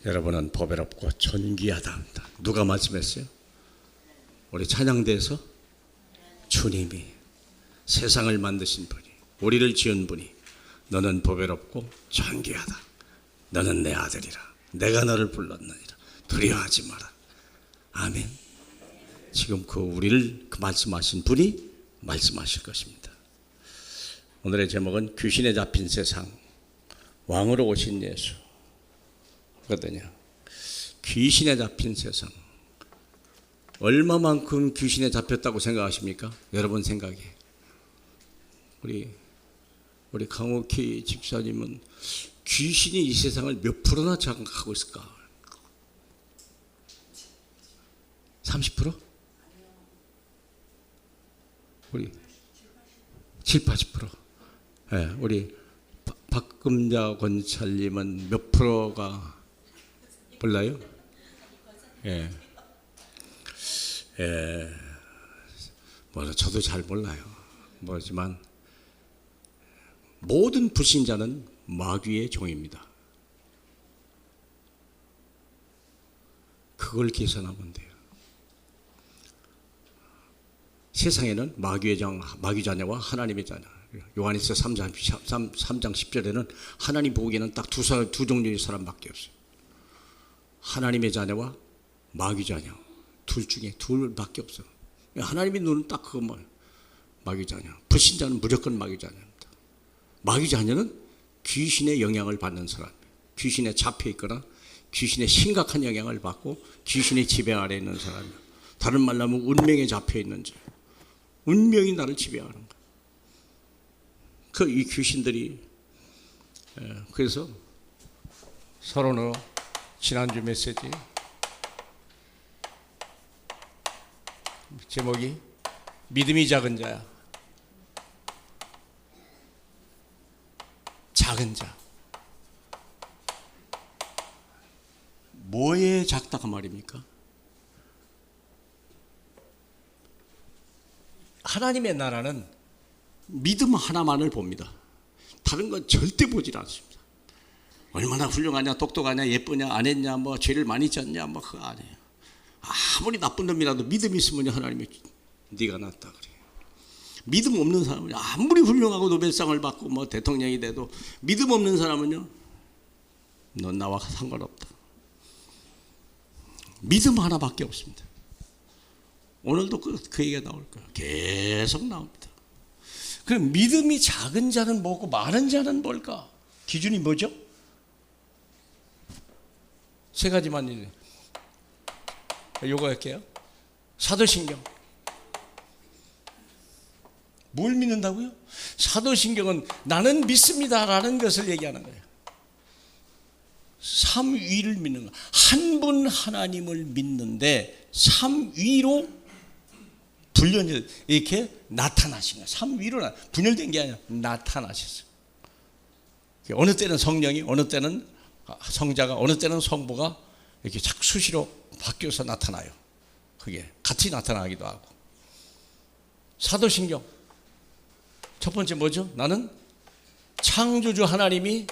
여러분은 보배롭고 존귀하다. 누가 말씀했어요? 우리 찬양대에서 주님이, 세상을 만드신 분이, 우리를 지은 분이 너는 보배롭고 존귀하다. 너는 내 아들이라. 내가 너를 불렀느니라. 두려워하지 마라. 아멘. 지금 우리를 말씀하신 분이 말씀하실 것입니다. 오늘의 제목은 귀신에 잡힌 세상, 왕으로 오신 예수 거든요. 귀신에 잡힌 세상. 얼마만큼 귀신에 잡혔다고 생각하십니까? 여러분 생각에. 우리 강옥희 집사님은 귀신이 이 세상을 몇 프로나 장악하고 있을까? 30%? 우리 7, 80%. 네, 우리 박금자 권찰님은 몇 프로가 몰라요? 예. 저도 잘 몰라요. 뭐지만 모든 불신자는 마귀의 종입니다. 그걸 계산하면 돼요. 세상에는 마귀의 자녀와 하나님의 자녀. 요한일서 3장 10절에는 하나님 보기에는 딱 두 종류의 사람밖에 없어요. 하나님의 자녀와 마귀 자녀. 둘 중에 둘밖에 없어요. 하나님의 눈은 딱 그것만, 마귀 자녀. 불신자는 무조건 마귀 자녀입니다. 마귀 자녀는 귀신의 영향을 받는 사람, 귀신에 잡혀 있거나 귀신의 심각한 영향을 받고 귀신의 지배 아래에 있는 사람이에요. 다른 말로 하면 운명에 잡혀 있는 자. 운명이 나를 지배하는 거예요. 이 귀신들이, 그래서 서로는 지난주 메시지 제목이 믿음이 작은 자야. 작은 자. 뭐에 작다가 말입니까? 하나님의 나라는 믿음 하나만을 봅니다. 다른 건 절대 보질 않습니다. 얼마나 훌륭하냐, 똑똑하냐, 예쁘냐, 안 했냐, 죄를 많이 졌냐, 그거 아니에요. 아무리 나쁜 놈이라도 믿음이 있으면 하나님이 네가 낫다 그래요. 믿음 없는 사람은 아무리 훌륭하고 노벨상을 받고 대통령이 돼도 믿음 없는 사람은요, 넌 나와 상관없다. 믿음 하나밖에 없습니다. 오늘도 그 얘기가 나올 거예요. 계속 나옵니다. 그럼 믿음이 작은 자는 뭐고 많은 자는 뭘까? 기준이 뭐죠? 세 가지만 있네요. 요거 할게요. 사도신경. 뭘 믿는다고요? 사도신경은 나는 믿습니다라는 것을 얘기하는 거예요. 삼위를 믿는 거예요. 한 분 하나님을 믿는데 삼위로 분열, 이렇게 나타나신 거예요. 삼위로 분열된 게 아니라 나타나셨어요. 어느 때는 성령이, 어느 때는 성자가, 어느 때는 성부가 이렇게 수시로 바뀌어서 나타나요. 그게 같이 나타나기도 하고. 사도신경 첫 번째 뭐죠? 나는 창조주 하나님이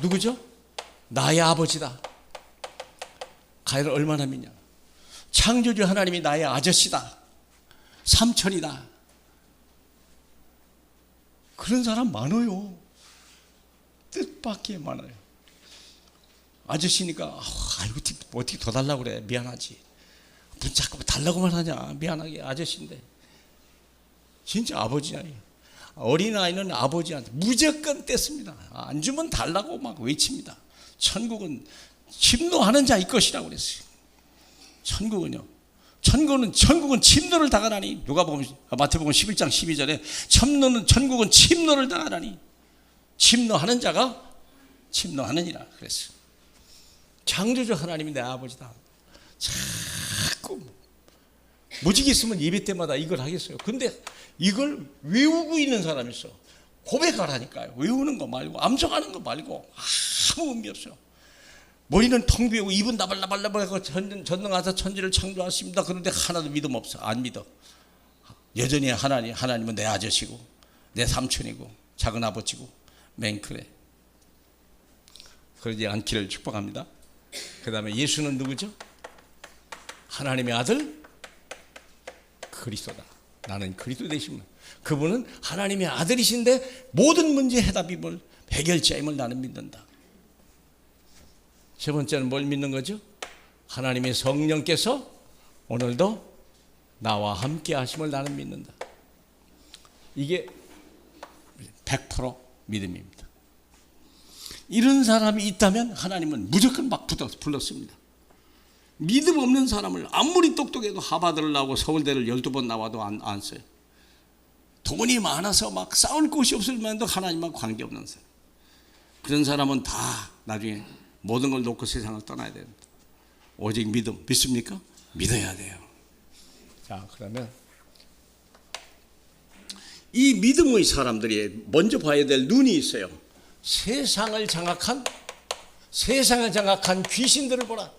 누구죠? 나의 아버지다. 가해를 얼마나 믿냐? 창조주 하나님이 나의 아저씨다. 삼촌이다. 그런 사람 많아요. 뜻밖의 많아요. 아저씨니까 아이고 어떻게 더 달라고 그래. 미안하지. 뭐 자꾸 달라고만 하냐. 미안하게 아저씨인데. 진짜 아버지야. 어린아이는 아버지한테 무조건 뗐습니다. 안 주면 달라고 막 외칩니다. 천국은 침노하는 자일 것이라고 그랬어요. 천국은요. 천국은 침노를 당하나니. 누가 보면 마태복음 11장 12절에 천국은 침노를 당하나니. 침노하는 자가 침노하느니라 그랬어요. 창조주 하나님이 내 아버지다. 자꾸 무지개 있으면 예배 때마다 이걸 하겠어요. 근데 이걸 외우고 있는 사람이 있어. 고백하라니까요. 외우는 거 말고 암송하는 거 말고 아무 의미 없어요. 머리는 텅 비우고 입은 나발나발나발하고 전능하사 천지를 창조하십니다. 그런데 하나도 믿음 없어. 안 믿어. 여전히 하나님은 내 아저씨고 내 삼촌이고 작은 아버지고 맹크래. 그러지 않기를 축복합니다. 그 다음에 예수는 누구죠? 하나님의 아들 그리스도다. 나는 그리스도 되십니다. 그분은 하나님의 아들이신데 모든 문제 해답임을, 해결자임을 나는 믿는다. 세 번째는 뭘 믿는 거죠? 하나님의 성령께서 오늘도 나와 함께 하심을 나는 믿는다. 이게 100% 믿음입니다. 이런 사람이 있다면 하나님은 무조건 막 불렀습니다. 믿음 없는 사람을 아무리 똑똑해도 하버드를 나오고 서울대를 12번 나와도 안 써요. 돈이 많아서 막 싸울 곳이 없을 만도 하나님과 관계없는 사람. 그런 사람은 다 나중에 모든 걸 놓고 세상을 떠나야 됩니다. 오직 믿음, 믿습니까? 믿어야 돼요. 자, 그러면 이 믿음의 사람들이 먼저 봐야 될 눈이 있어요. 세상을 장악한 귀신들을 보라.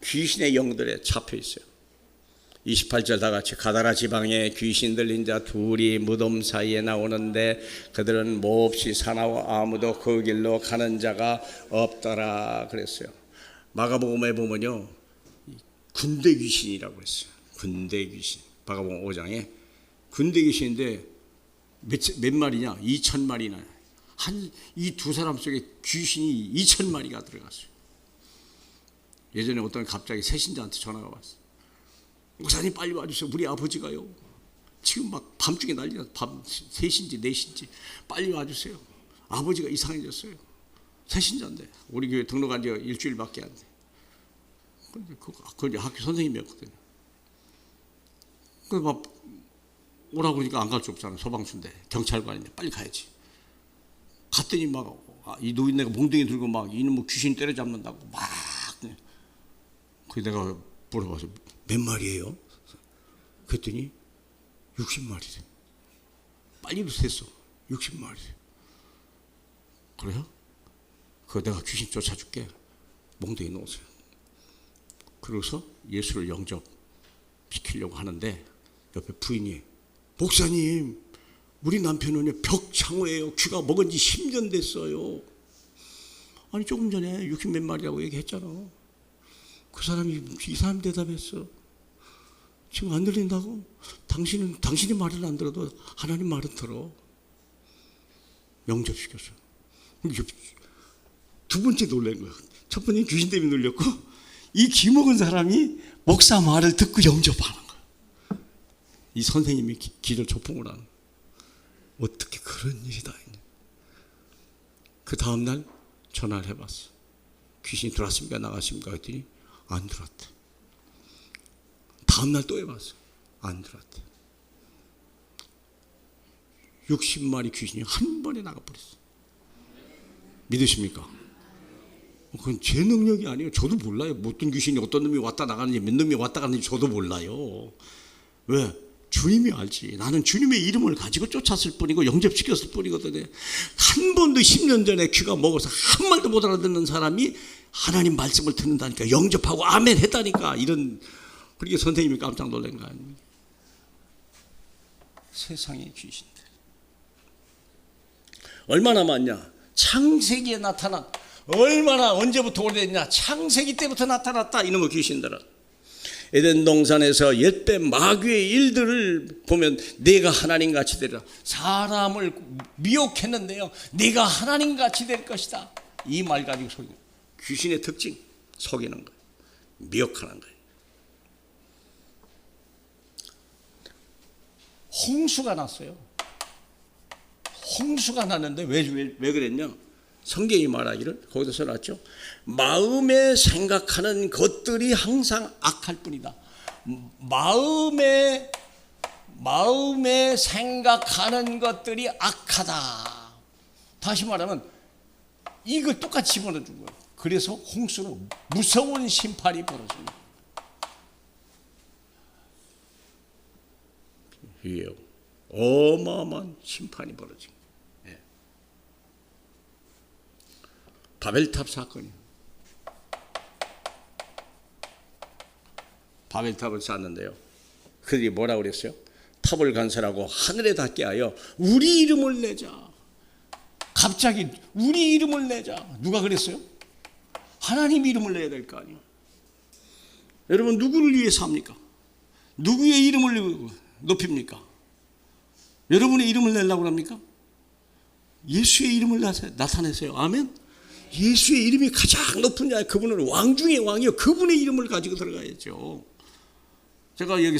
귀신의 영들에 잡혀 있어요. 28절 다 같이 가다라 지방에 귀신 들린 자 둘이 무덤 사이에 나오는데 그들은 몹시 사나워 아무도 그 길로 가는 자가 없더라 그랬어요. 마가복음에 보면요, 군대 귀신이라고 했어요. 군대 귀신. 마가복음 5장에 군대 귀신인데 몇 마리냐? 2,000마리나. 이 두 사람 속에 귀신이 2,000마리가 들어갔어요. 예전에 어떤 갑자기 새신자한테 전화가 왔어요. 목사님 빨리 와주세요. 우리 아버지가요, 지금 막 밤중에 난리나, 밤 3시인지 4시인지 빨리 와주세요. 아버지가 이상해졌어요. 새신자인데 우리 교회 등록한 지 일주일밖에 안 돼. 근데 학교 선생님이었거든요. 그래서 막 오라고 그러니까 안 갈 수 없잖아요. 소방서인데 경찰관인데 빨리 가야지. 갔더니 막 이 노인네가 몽둥이 들고 막 이놈의 귀신 때려잡는다고 막. 그래서 내가 물어봐서 몇 마리예요? 그랬더니 60마리래. 빨리도 셌어. 60마리. 그래요? 그거 내가 귀신 쫓아줄게. 몽둥이 놓으세요. 그러고서 예수를 영접시키려고 하는데 옆에 부인이, 목사님, 우리 남편은 벽창호예요. 귀가 먹은 지 10년 됐어요. 아니 조금 전에 60몇 마리라고 얘기했잖아. 그 사람이 이상한 대답했어. 지금 안 들린다고? 당신이 말을 안 들어도 하나님 말은 들어. 영접시켰어. 두 번째 놀란 거야. 첫 번째는 귀신 때문에 놀렸고, 이 귀 먹은 사람이 목사 말을 듣고 영접하는 거야. 이 선생님이 귀를 조풍을 하는 거야. 어떻게 그런 일이 다 있냐. 그 다음날 전화를 해봤어. 귀신이 들어왔습니까? 나갔습니까? 했더니 안 들어왔대. 다음날 또 해봤어. 안 들어왔대. 60마리 귀신이 한 번에 나가버렸어. 믿으십니까? 그건 제 능력이 아니에요. 저도 몰라요. 어떤 귀신이 어떤 놈이 왔다 나가는지, 몇 놈이 왔다 가는지 저도 몰라요. 왜? 주님이 알지. 나는 주님의 이름을 가지고 쫓았을 뿐이고 영접시켰을 뿐이거든요. 한 번도 10년 전에 귀가 먹어서 한 말도 못 알아듣는 사람이 하나님 말씀을 듣는다니까, 영접하고 아멘 했다니까. 이런, 그렇게 선생님이 깜짝 놀란 거 아닙니까? 세상의 귀신들 얼마나 많냐. 창세기에 나타난, 얼마나 언제부터 오래됐냐. 창세기 때부터 나타났다, 이놈의 귀신들은. 에덴 동산에서 옛배 마귀의 일들을 보면 내가 하나님같이 되리라. 사람을 미혹했는데요, 내가 하나님같이 될 것이다. 이 말 가지고 속이는 거예요. 귀신의 특징, 속이는 거예요. 미혹하는 거예요. 홍수가 났어요. 홍수가 났는데 왜 그랬냐? 성경이 말하기를, 거기서 써놨죠. 마음에 생각하는 것들이 항상 악할 뿐이다. 마음에 생각하는 것들이 악하다. 다시 말하면 이걸 똑같이 집어넣어 준 거예요. 그래서 홍수는 무서운 심판이 벌어집니다. 위에 어마어마한 심판이 벌어집니다. 바벨탑 사건이에요. 바벨탑을 쌓았는데요, 그들이 뭐라고 그랬어요? 탑을 건설하고 하늘에 닿게 하여 우리 이름을 내자. 갑자기 우리 이름을 내자. 누가 그랬어요? 하나님 이름을 내야 될 거 아니에요. 여러분 누구를 위해서 합니까? 누구의 이름을 높입니까? 여러분의 이름을 내려고 합니까? 예수의 이름을 나타내세요. 아멘. 예수의 이름이 가장 높은 자, 그분은 왕 중의 왕이요. 그분의 이름을 가지고 들어가야죠. 제가 여기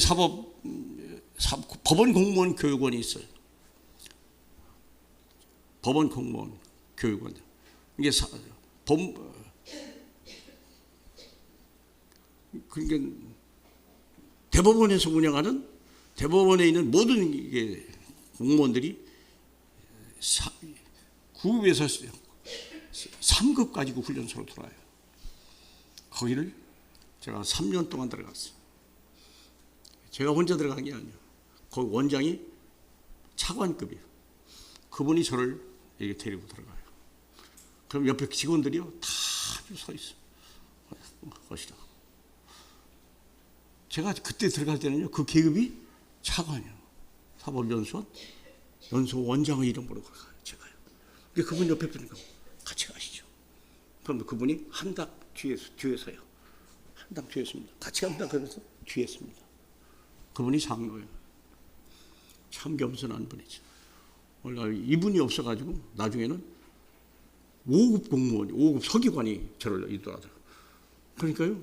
법원 공무원 교육원이 있어요. 법원 공무원 교육원. 이게 그러니까 대법원에서 운영하는, 대법원에 있는 모든 이게 공무원들이 9급에서 3급 가지고 훈련소로 들어와요. 거기를 제가 3년 동안 들어갔어요. 제가 혼자 들어간 게 아니에요. 거기 원장이 차관급이에요. 그분이 저를 이렇게 데리고 들어가요. 그럼 옆에 직원들이요 다 서 있어요. 것이라. 제가 그때 들어갈 때는요 그 계급이 차관이에요. 사법연수원 연수 원장의 이름으로 가요. 제가요. 근데 그분 옆에 보니까 같이 가시죠. 그럼 그분이 한 당 뒤에서요. 한 당 뒤에 있습니다. 같이 간다 그래서 뒤에 있습니다. 그분이 장로예요. 참 겸손한 분이죠. 원래 이분이 없어가지고 나중에는 5급 공무원, 5급 서기관이 저를 이끌어가더라고요. 그러니까요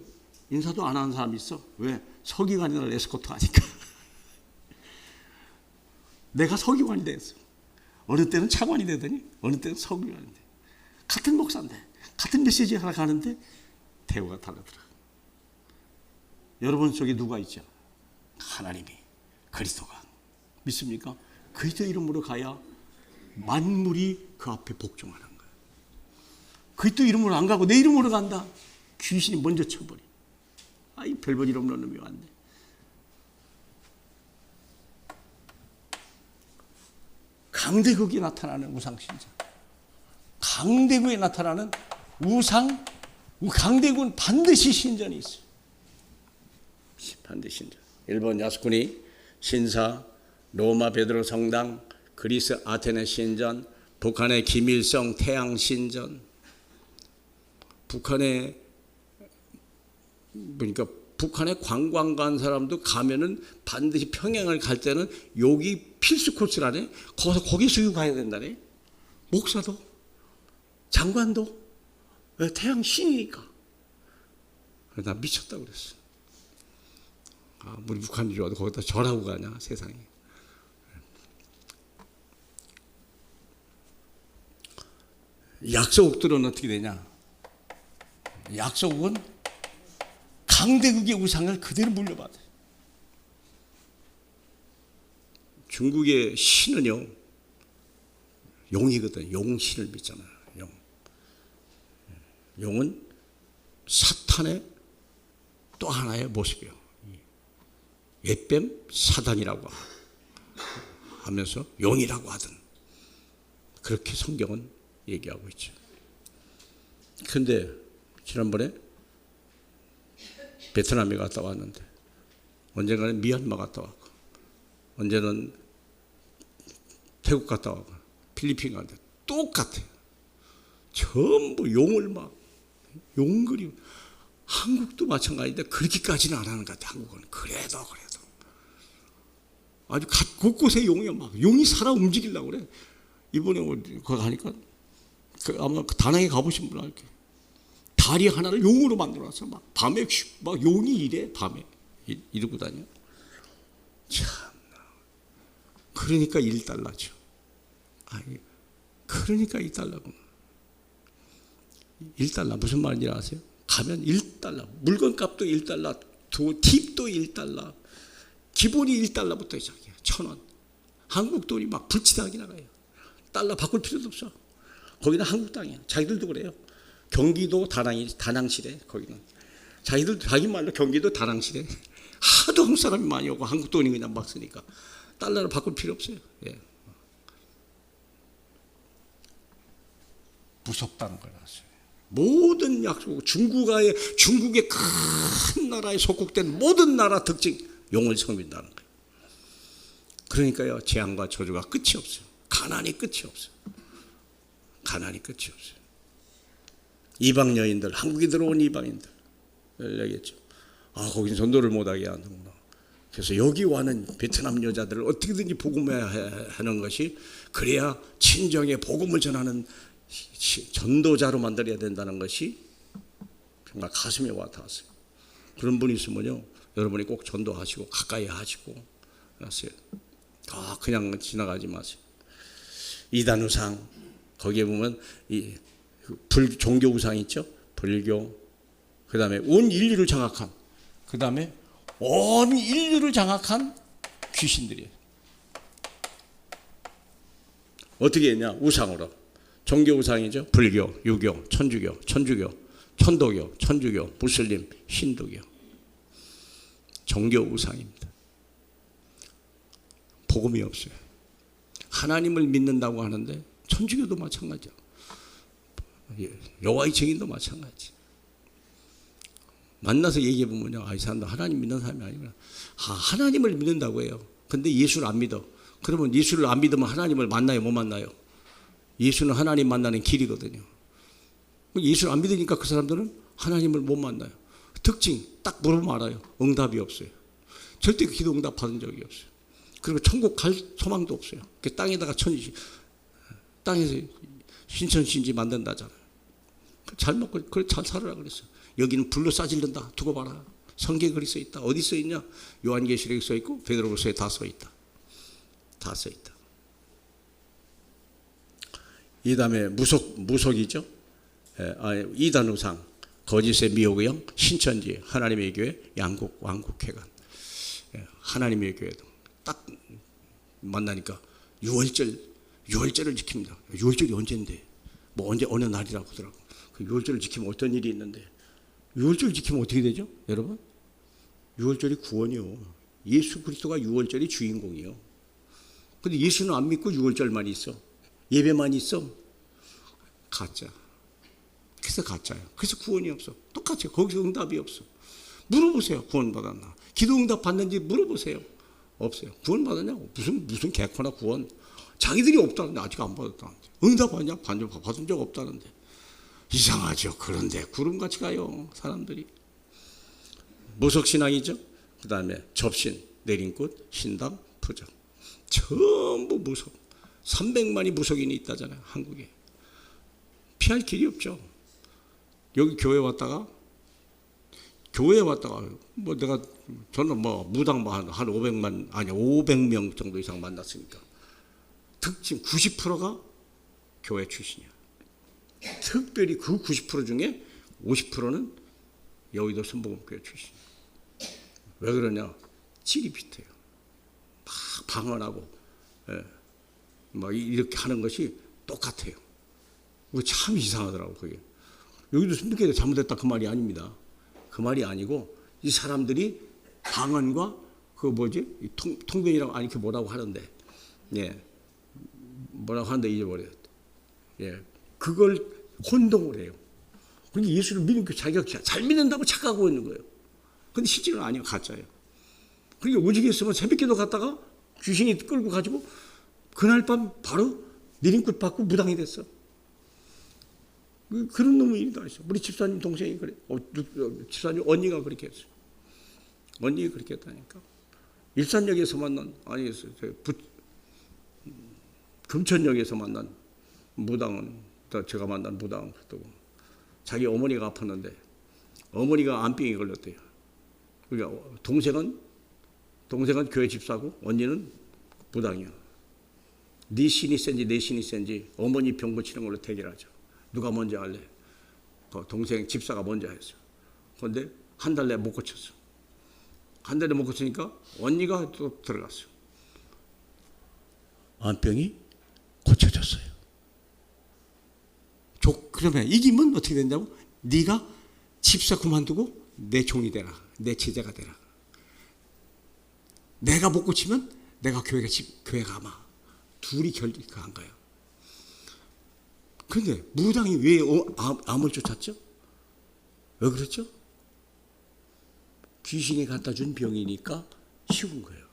인사도 안 하는 사람이 있어. 왜? 서기관이나 에스코트 하니까. 내가 서기관이 됐어. 어느 때는 차관이 되더니 어느 때는 서기관이 돼. 같은 목사인데 같은 메시지 하나 가는데 대우가 다르더라. 여러분 속에 누가 있죠? 하나님이, 그리스도가. 믿습니까? 그리스도 이름으로 가야 만물이 그 앞에 복종하는 거예요. 그리스도 이름으로 안 가고 내 이름으로 간다. 귀신이 먼저 쳐버려. 이 별볼 일 없는 놈이 왔네. 강대국에 나타나는 우상신자. 강대국에 나타나는 강대국은 반드시 신전이 있어요. 반드시 신전. 일본 야스쿠니 신사, 로마 베드로 성당, 그리스 아테네 신전, 북한의 김일성 태양 신전, 북한에 보니까 북한에 관광 간 사람도 가면은 반드시 평양을 갈 때는 여기 필수 코스라네. 거기 수유 가야 된다네. 목사도 장관도 태양 신이니까. 나 미쳤다고 그랬어. 우리 북한이 좋아도 거기다 절하고 가냐 세상에. 약소국들은 어떻게 되냐? 약소국은 강대국의 우상을 그대로 물려받아요. 중국의 신은요 용이거든. 용신을 믿잖아요. 용은 사탄의 또 하나의 모습이에요. 옛뱀 사단이라고 하면서 용이라고 하든 그렇게 성경은 얘기하고 있죠. 그런데 지난번에 베트남에 갔다 왔는데 언젠가는 미얀마 갔다 왔고 언제는 태국 갔다 왔고 필리핀 갔는데 똑같아요. 전부 용을 막 용 그림. 한국도 마찬가지인데 그렇게까지는 안 하는 것 같아요. 한국은 그래도 아주 곳곳에 용이 막 용이 살아 움직이려고 그래. 이번에 거기 가니까 아마 다낭에 가보신 분 알게. 다리 하나를 용으로 만들어놨어. 막 밤에 막 용이 이래 밤에 이러고 다녀. 참나. 그러니까 1달러죠. 그러니까 2달러구나. 1달러 무슨 말인지 아세요? 가면 1달러, 물건값도 1달러, 팁도 1달러, 기본이 1달러부터 시작해요. 1,000원. 한국 돈이 막 불치하게 나가요. 달러 바꿀 필요도 없어. 거기는 한국 땅이야. 자기들도 그래요. 경기도 다낭시래. 거기는 자기 말로 경기도 다낭시래. 하도 한국 사람이 많이 오고 한국 돈이 그냥 막 쓰니까 달러를 바꿀 필요 없어요. 예. 무섭다는 걸 아세요. 모든 약속, 중국의 큰 나라에 속국된 모든 나라 특징, 용을 섬긴다는 거예요. 그러니까요, 재앙과 저주가 끝이 없어요. 가난이 끝이 없어요. 가난이 끝이 없어요. 이방 여인들, 한국에 들어온 이방인들 얘기했죠. 아, 거긴 전도를 못하게 하는구나. 그래서 여기 와는 베트남 여자들을 어떻게든지 복음해야 하는 것이, 그래야 친정에 복음을 전하는 전도자로 만들어야 된다는 것이 정말 가슴에 와닿았어요. 그런 분이 있으면요, 여러분이 꼭 전도하시고 가까이 하시고 하세요. 그냥 지나가지 마세요. 이단우상, 거기에 보면 이 종교 우상 있죠. 불교, 그 다음에 온 인류를 장악한, 그 다음에 온 인류를 장악한 귀신들이에요. 어떻게 했냐? 우상으로. 종교 우상이죠. 불교, 유교, 천주교, 천도교, 천주교, 무슬림, 힌두교. 종교 우상입니다. 복음이 없어요. 하나님을 믿는다고 하는데 천주교도 마찬가지야. 여호와의 증인도 마찬가지. 만나서 얘기해 보면요, 이 사람도 하나님 믿는 사람이 아니구나. 하나님을 믿는다고 해요. 근데 예수를 안 믿어. 그러면 예수를 안 믿으면 하나님을 만나요, 못 만나요? 예수는 하나님 만나는 길이거든요. 예수를 안 믿으니까 그 사람들은 하나님을 못 만나요. 특징 딱 물어보면 알아요. 응답이 없어요. 절대 기도 응답 받은 적이 없어요. 그리고 천국 갈 소망도 없어요. 땅에다가 땅에서 신천신지 만든다잖아요. 잘 먹고 그래 잘 살아라 그랬어요. 여기는 불로 싸질른다. 두고 봐라. 성경에 그리 써 있다. 어디 써 있냐? 요한계시록에 써 있고 베드로후서에 다 써 있다. 다 써 있다. 이 다음에 무속이죠. 이단우상, 거짓의 미혹의 영, 신천지, 하나님의 교회, 양국 왕국회관, 하나님의 교회도 딱 만나니까 유월절을 지킵니다. 유월절이 언제인데? 뭐 언제 어느 날이라고 하더라고. 그 유월절을 지키면 어떤 일이 있는데, 유월절을 지키면 어떻게 되죠, 여러분? 유월절이 구원이요. 예수 그리스도가 유월절이 주인공이요. 근데 예수는 안 믿고 유월절만 있어. 예배만 있어. 가짜. 그래서 가짜예요. 그래서 구원이 없어. 똑같아요. 거기서 응답이 없어. 물어보세요. 구원 받았나? 기도 응답 받는지 물어보세요. 없어요. 구원 받았냐고. 무슨 개코나 구원. 자기들이 없다는데 아직 안 받았다는데. 응답 받냐? 받은 적 없다는데. 이상하죠. 그런데 구름같이 가요, 사람들이. 무속신앙이죠. 그 다음에 접신, 내림꽃, 신당, 부적. 전부 무속. 300만이 무속인이 있다잖아요, 한국에. 피할 길이 없죠. 여기 교회 왔다가 뭐 저는 뭐 무당 한 500명 정도 이상 만났으니까 특징 90%가 교회 출신이야. 특별히 그 90% 중에 50%는 여의도 순복음교회 출신이야. 왜 그러냐? 질이 비슷해요. 막 방언하고 막 이렇게 하는 것이 똑같아요. 참 이상하더라고 그게. 여기도 순복음교회 잘못했다 그 말이 아닙니다. 그 말이 아니고 이 사람들이 방언과 통변이라고 아니 그 뭐라고 하는데, 뭐라고 하는데 잊어버려요. 그걸 혼동을 해요. 그러니까 예수를 믿으니까 자기가 잘 믿는다고 착각하고 있는 거예요. 근데 실제는 아니에요. 가짜예요. 그러니까 오직에 있으면 새벽기도 갔다가 귀신이 끌고 가지고 그날 밤 바로 내림꽃 받고 무당이 됐어. 그런 놈의 일이 다 있어. 우리 집사님 동생이 그래. 집사님 언니가 그렇게 했어요. 언니가 그렇게 했다니까. 일산역에서 만난, 금천역에서 만난 무당은, 제가 만난 무당은 그렇다고. 자기 어머니가 아팠는데 어머니가 암병이 걸렸대요. 그러니까 동생은 교회 집사고 언니는 무당이야. 네 신이 센지 내 신이 센지 어머니 병 고치는 걸로 대결하죠. 누가 먼저 할래? 동생 집사가 먼저 했어. 그런데 한 달 내에 못 고쳤어. 한 달에 못 고치니까 언니가 또 들어갔어. 암병이 고쳐졌어요. 그러면 이기면 어떻게 된다고? 네가 집사 그만두고 내 종이 되라. 내 제자가 되라. 내가 못 고치면 내가 교회가 아마 둘이 안 가요. 그런데 무당이 왜 암을 쫓았죠? 왜 그렇죠? 귀신이 갖다 준 병이니까 쉬운 거예요.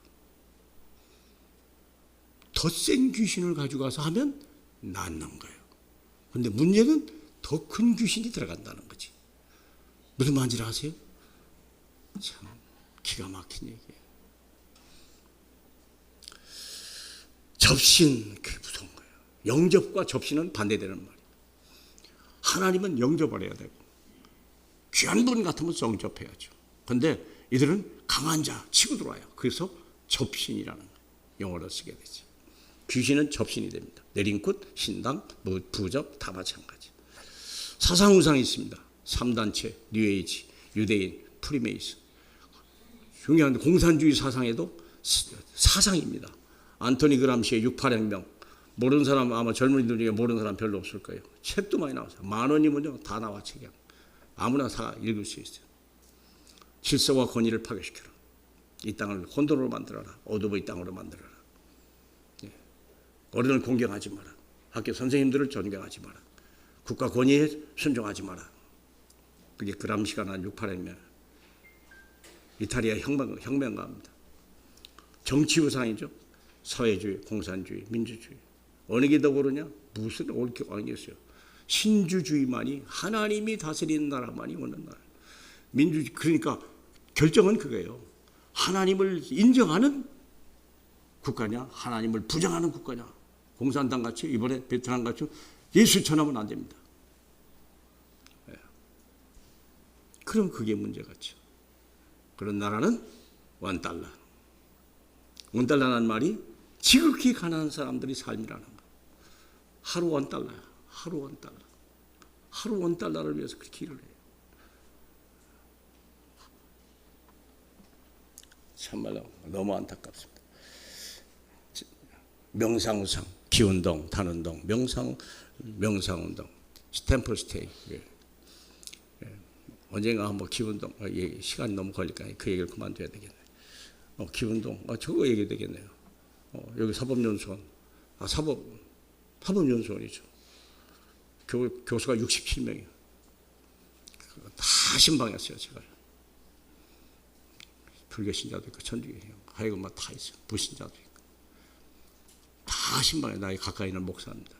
더 센 귀신을 가져가서 하면 낫는 거예요. 근데 문제는 더 큰 귀신이 들어간다는 거지. 무슨 말인지 아세요? 참 기가 막힌 얘기예요. 접신, 그게 무서운 거예요. 영접과 접신은 반대되는 말이에요. 하나님은 영접을 해야 되고 귀한 분 같으면 영접해야죠. 근데 이들은 강한 자 치고 들어와요. 그래서 접신이라는 거예요. 영어로 쓰게 되죠. 귀신은 접신이 됩니다. 내림굿, 신당, 부접 다 마찬가지. 사상 우상이 있습니다. 3단체, 뉴에이지, 유대인, 프리메이슨. 중요한 공산주의 사상에도 사상입니다. 안토니 그람시의 68혁명. 모르는 사람, 아마 젊은이들 중에 모르는 사람 별로 없을 거예요. 책도 많이 나왔어요. 10,000원이면 다 나와, 책이. 아무나 다 읽을 수 있어요. 질서와 권위를 파괴시켜라. 이 땅을 혼돈으로 만들어라. 어둠의 땅으로 만들어라. 어른을 공경하지 마라. 학교 선생님들을 존경하지 마라. 국가 권위에 순종하지 마라. 그게 그람시가 난 68혁명. 이탈리아 혁명가입니다. 정치 우상이죠. 사회주의, 공산주의, 민주주의. 어느 게 더 고르냐? 무슨 옳게 아니겠어요. 신주주의만이, 하나님이 다스리는 나라만이 오는 나라. 민주주의, 그러니까 결정은 그거예요. 하나님을 인정하는 국가냐, 하나님을 부정하는 국가냐. 공산당 같이, 이번에 베트남 같이 예수 전하면 안 됩니다. 그럼 그게 문제같죠. 그런 나라는 $1. $1라는 말이 지극히 가난한 사람들이 삶이라는 거. 하루 $1. 하루 $1. 하루 $1를 위해서 그렇게 일을 해요. 참말로 너무 안타깝습니다. 명상우상, 기운동, 단운동, 명상운동, 템플스테이. 언젠가 한번 기운동, 시간이 너무 걸릴까 그 얘기를 그만둬야 되겠네. 기운동, 저거 얘기 되겠네요. 여기 사법연수원, 사법연수원이죠. 교수가 67명이에요. 다 신방했어요, 제가. 불교 신자도 있고, 천주교, 하여간 다 있어요. 불신자도 있고. 다 신방에 나이 가까이 있는 목사입니다.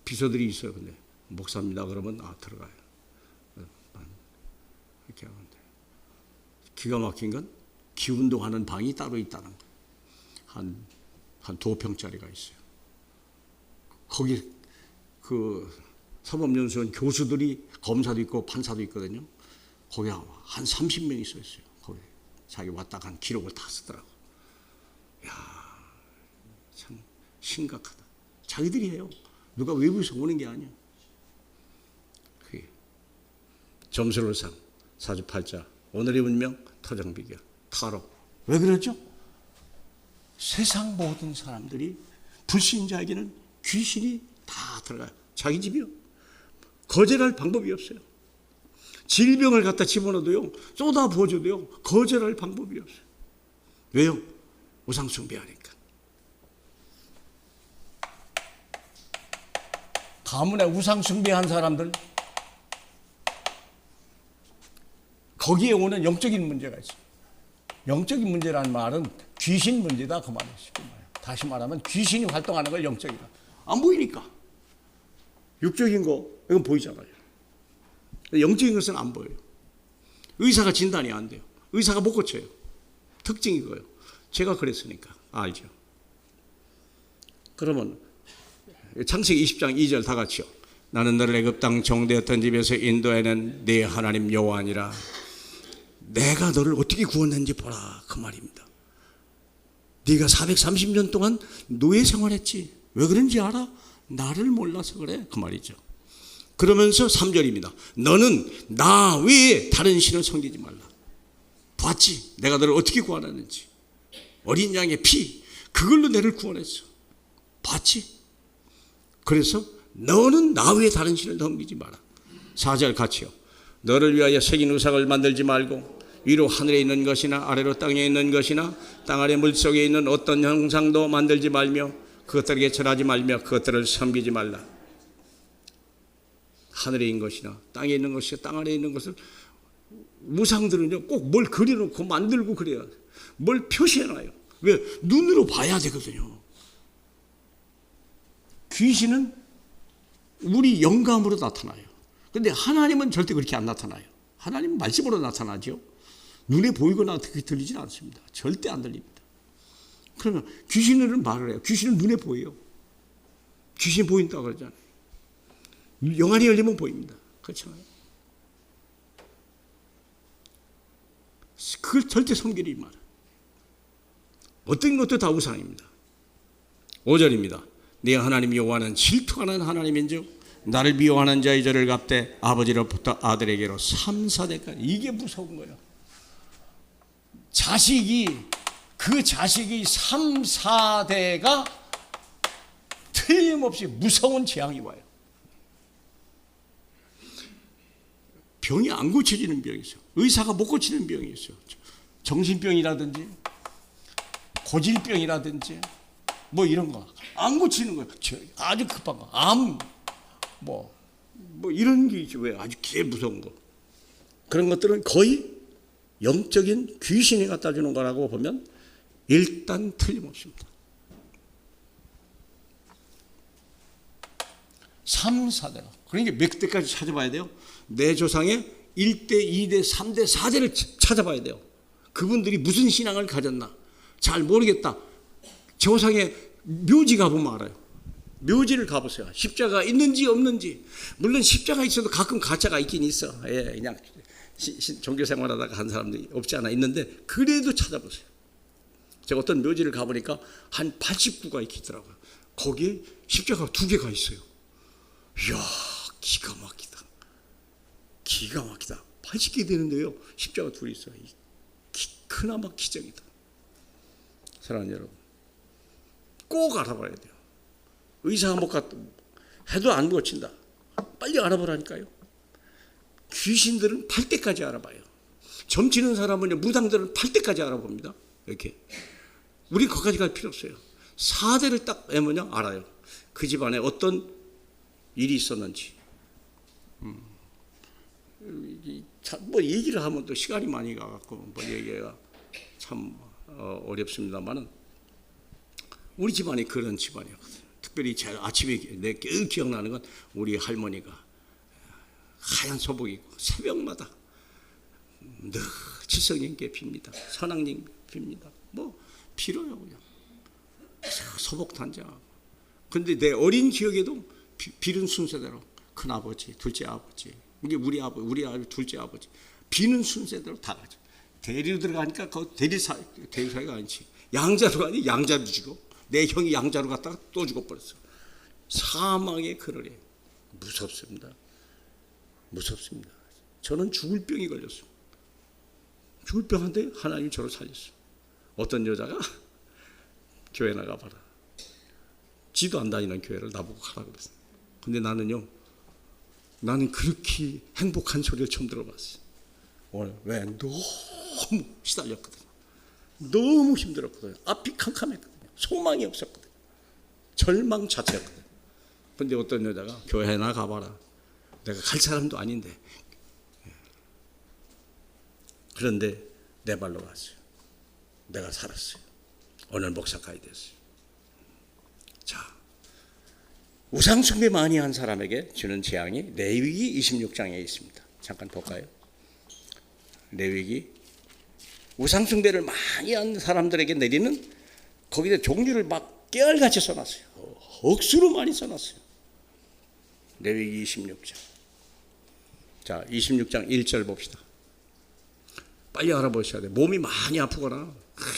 비서들이 있어요, 근데. 목사입니다. 그러면, 들어가요. 이렇게 하면 돼요. 기가 막힌 건 기운동하는 방이 따로 있다는 거예요. 한 2평짜리가 있어요. 거기 사법연수원 교수들이 검사도 있고 판사도 있거든요. 거기 한 30명이 써 있어요. 거기 자기 왔다 간 기록을 다 쓰더라고. 이야, 참 심각하다. 자기들이 해요. 누가 외부에서 오는 게 아니야. 그게 점수로상, 사주팔자, 오늘의 운명, 토정비결, 타로. 왜 그러죠? 세상 모든 사람들이 불신자에게는 귀신이 다 들어가요. 자기 집이요. 거절할 방법이 없어요. 질병을 갖다 집어넣어도요, 쏟아부어줘도요, 거절할 방법이 없어요. 왜요? 우상 숭배하니까. 가문에 우상 숭배한 사람들, 거기에 오는 영적인 문제가 있어요. 영적인 문제라는 말은 귀신 문제다, 그 말이에요. 다시 말하면 귀신이 활동하는 걸 영적이다. 안 보이니까. 육적인 거, 이건 보이잖아요. 영적인 것은 안 보여요. 의사가 진단이 안 돼요. 의사가 못 고쳐요. 특징이 이거예요. 제가 그랬으니까 알죠. 그러면 창세기 20장 2절 다 같이요. 나는 너를 애굽 땅 종되었던 집에서 인도해낸 네 하나님 여호와니라. 내가 너를 어떻게 구원했는지 보라, 그 말입니다. 네가 430년 동안 노예 생활했지. 왜 그런지 알아? 나를 몰라서 그래, 그 말이죠. 그러면서 3절입니다. 너는 나 외에 다른 신을 섬기지 말라. 봤지? 내가 너를 어떻게 구원하는지. 어린 양의 피, 그걸로 너를 구원했어. 봤지? 그래서 너는 나 외에 다른 신을 섬기지 마라. 4절 같이요. 너를 위하여 새긴 우상을 만들지 말고 위로 하늘에 있는 것이나 아래로 땅에 있는 것이나 땅 아래 물속에 있는 어떤 형상도 만들지 말며 그것들에게 절하지 말며 그것들을 섬기지 말라. 하늘에 있는 것이나 땅에 있는 것이나 땅 아래에 있는 것을, 우상들은요 꼭 뭘 그려놓고 만들고 그래요. 뭘 표시해놔요. 왜? 눈으로 봐야 되거든요. 귀신은 우리 영감으로 나타나요. 그런데 하나님은 절대 그렇게 안 나타나요. 하나님은 말씀으로 나타나죠. 눈에 보이거나 어떻게 들리진 않습니다. 절대 안 들립니다. 그러면 귀신은 말을 해요. 귀신은 눈에 보여요. 귀신 보인다고 그러잖아요. 영안이 열리면 보입니다. 그렇잖아요. 그걸 절대 섬기리 말. 어떤 것도 다 우상입니다. 5절입니다. 네 하나님 여호와는 질투하는 하나님인즉 나를 미워하는 자의 죄를 갚되 아버지로부터 아들에게로 3, 4대까지. 이게 무서운 거예요. 그 자식이 3, 4대가 틀림없이 무서운 재앙이 와요. 병이 안 고쳐지는 병이 있어요. 의사가 못 고치는 병이 있어요. 정신병이라든지 고질병이라든지 뭐 이런 거 안 고치는 거예요. 아주 급한 거, 암, 뭐 이런 게 있죠. 왜 아주 개 무서운 거. 그런 것들은 거의 영적인 귀신이 갖다 주는 거라고 보면 일단 틀림없습니다. 3, 4대가. 그러니까 몇 대까지 찾아봐야 돼요? 내 조상의 1대, 2대, 3대, 4대를 찾아봐야 돼요. 그분들이 무슨 신앙을 가졌나 잘 모르겠다. 조상의 묘지 가보면 알아요. 묘지를 가보세요. 십자가 있는지 없는지. 물론 십자가 있어도 가끔 가짜가 있긴 있어. 예, 그냥 종교 생활하다가 한 사람들이 없지 않아 있는데 그래도 찾아보세요. 제가 어떤 묘지를 가보니까 한 89가 있더라고요. 거기에 십자가 2개가 있어요. 이야, 기가 막히다. 기가 막히다. 80개 되는데요. 십자가 2이 있어요. 그나마 기적이다. 사랑하는 여러분, 꼭 알아봐야 돼요. 의사 못 갔다 해도 안 고친다. 빨리 알아보라니까요. 귀신들은 8대까지 알아봐요. 점치는 사람은 무당들은 8대까지 알아봅니다. 이렇게. 우리 거기까지 갈 필요 없어요. 4대를 딱 외우면 알아요. 그 집안에 어떤 일이 있었는지. 뭐 얘기를 하면 또 시간이 많이 가갖고 뭐 얘기가 참 어렵습니다만은 우리 집안이 그런 집안이었거든요. 특별히 제일 아침에 내 기억나는 건 우리 할머니가 하얀 소복 입고 새벽마다 늘 칠성님께 빕니다. 선왕님께 빕니다. 뭐 빌어요 그냥. 소복 단장하고. 근데 내 어린 기억에도 비는 순서대로 큰아버지, 둘째 아버지, 우리 아버지, 둘째 아버지 비는 순서대로 다 가죠. 대리로 들어가니까 그 대리사가 아니지. 양자로 가니 양자로 주고 내 형이 양자로 갔다가 또 죽어버렸어. 사망의 그늘에 무섭습니다. 무섭습니다. 저는 죽을 병이 걸렸어요. 죽을 병한테 하나님이 저를 살렸어요. 어떤 여자가 교회 나가봐라. 지도 안 다니는 교회를 나보고 가라고 그랬어요. 근데 나는 그렇게 행복한 소리를 처음 들어봤어요. 오늘 왜? 너무 시달렸거든요. 너무 힘들었거든요. 앞이 캄캄했거든요. 소망이 없었거든요. 절망 자체였거든요. 근데 어떤 여자가 교회나 가봐라. 내가 갈 사람도 아닌데. 그런데 내 발로 갔어요. 내가 살았어요. 오늘 목사까지 됐어요. 자, 우상숭배 많이 한 사람에게 주는 재앙이 레위기 26장에 있습니다. 잠깐 볼까요? 레위기 우상숭배를 많이 한 사람들에게 내리는 거기다 종류를 막 깨알같이 써놨어요. 억수로 많이 써놨어요. 레위기 26장. 자, 26장 1절 봅시다. 빨리 알아보셔야 돼요. 몸이 많이 아프거나